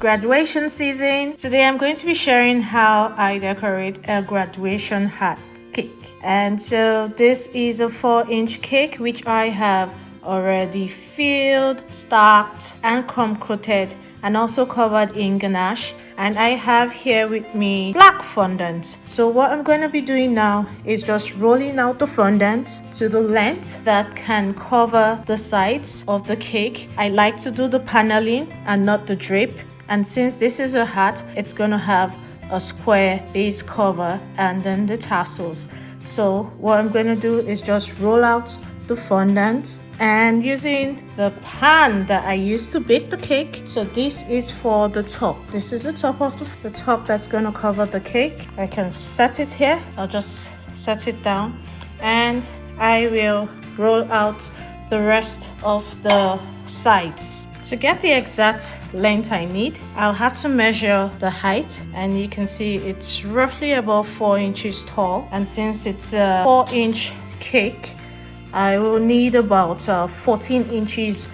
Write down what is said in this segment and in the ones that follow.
graduation season. Today I'm going to be sharing how I decorate a graduation hat cake. And so this is a 4-inch cake which I have already filled, stacked and crumb coated and also covered in ganache. And I have here with me black fondant. So what I'm going to be doing now is just rolling out the fondant to the length that can cover the sides of the cake. I like to do the paneling and not the drape. And since this is a hat, it's going to have a square base cover and then the tassels. So what I'm going to do is just roll out the fondant and using the pan that I used to bake the cake. So this is for the top. This is the top of the top that's going to cover the cake. I can set it here. I'll just set it down and I will roll out the rest of the sides. To get the exact length I need, I'll have to measure the height, and you can see it's roughly about 4 inches tall. And since it's a 4-inch cake, I will need about 14 inches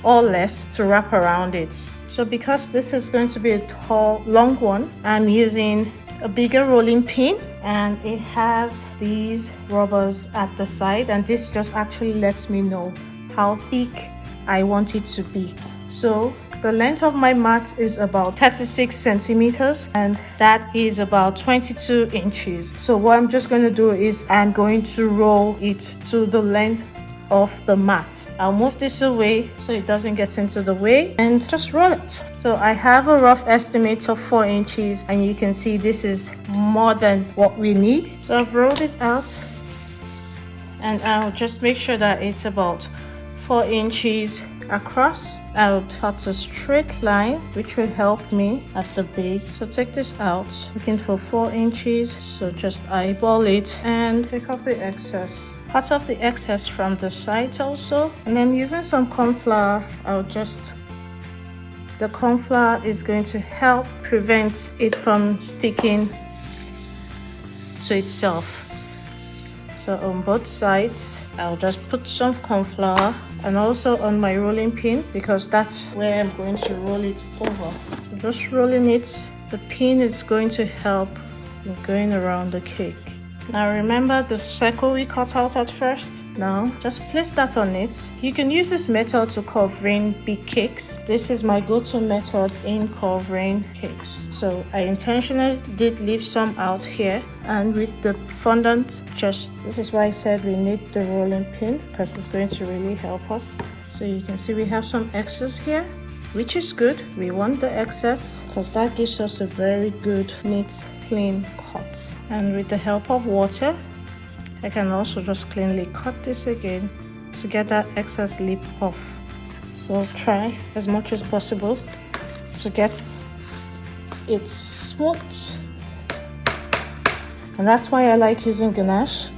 or less to wrap around it. So because this is going to be a tall, long one, I'm using a bigger rolling pin, and it has these rubbers at the side, and this just actually lets me know how thick I want it to be. So the length of my mat is about 36 centimeters and that is about 22 inches. So what I'm just going to do is I'm going to roll it to the length of the mat. I'll move this away so it doesn't get into the way and just roll it. So I have a rough estimate of 4 inches and you can see this is more than what we need. So I've rolled it out and I'll just make sure that it's about 4 inches across. I'll cut a straight line which will help me at the base. So take this out, looking for 4 inches. So just eyeball it and take off the excess. Cut off the excess from the sides also. And then using some corn flour, the corn flour is going to help prevent it from sticking to itself. So on both sides, I'll just put some corn flour and also on my rolling pin because that's where I'm going to roll it over. So just rolling it, the pin is going to help in going around the cake. Now remember the circle we cut out at first? Now just place that on it. You can use this method to covering big cakes. This is my go-to method in covering cakes. So I intentionally did leave some out here, and with the fondant, this is why I said we need the rolling pin because it's going to really help us. So you can see we have some excess here, which is good. We want the excess because that gives us a very good neat clean cut. And with the help of water, I can also just cleanly cut this again to get that excess lip off. So try as much as possible to get it smooth. And that's why I like using ganache,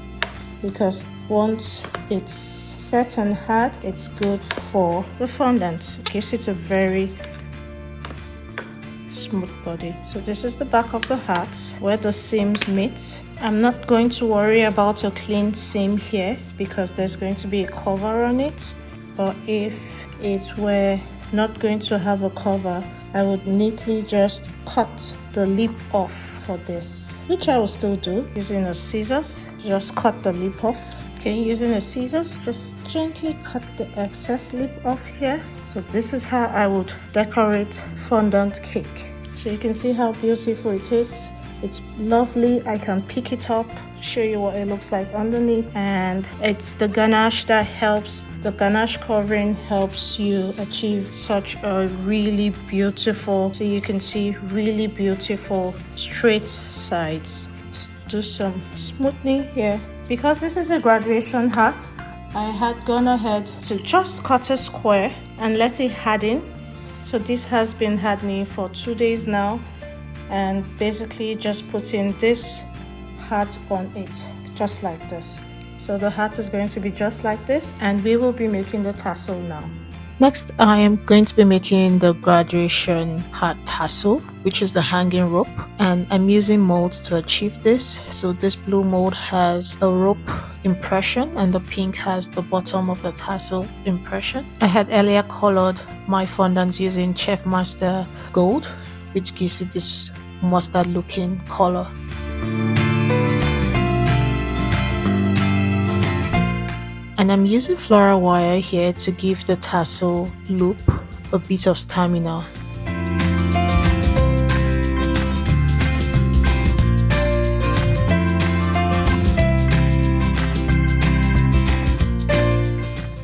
because once it's set and hard, it's good for the fondant. It gives it a very smooth body. So this is the back of the hat where the seams meet. I'm not going to worry about a clean seam here because there's going to be a cover on it. But if it were not going to have a cover, I would neatly just cut the lip off for this, which I will still do using a scissors. Just cut the lip off. Okay, using a scissors, just gently cut the excess lip off here. So this is how I would decorate fondant cake. So you can see how beautiful it is. It's lovely. I can pick it up, show you what it looks like underneath, and it's the ganache that helps. The ganache covering helps you achieve such a really beautiful, so you can see really beautiful straight sides. Just do some smoothing here. Because this is a graduation hat, I had gone ahead to just cut a square and let it harden. So this has been hardening for 2 days now, and basically just putting this hat on it just like this. So the hat is going to be just like this, and we will be making the tassel now. Next, I am going to be making the graduation hat tassel, which is the hanging rope, and I'm using molds to achieve this. So this blue mold has a rope impression and the pink has the bottom of the tassel impression. I had earlier colored my fondants using Chef Master gold, which gives it this mustard looking color. And I'm using floral wire here to give the tassel loop a bit of stamina.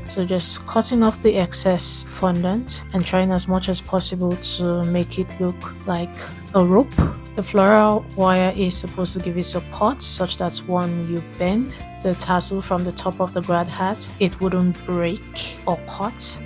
So just cutting off the excess fondant and trying as much as possible to make it look like a rope. The floral wire is supposed to give you support such that when you bend the tassel from the top of the grad hat, it wouldn't break or cut.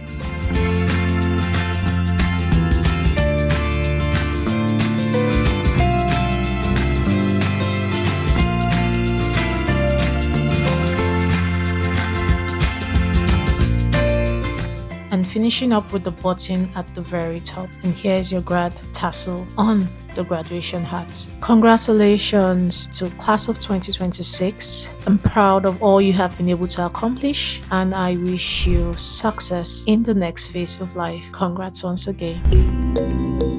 And finishing up with the button at the very top. And here's your grad tassel on the graduation hat. Congratulations to class of 2026. I'm proud of all you have been able to accomplish, and I wish you success in the next phase of life. Congrats once again.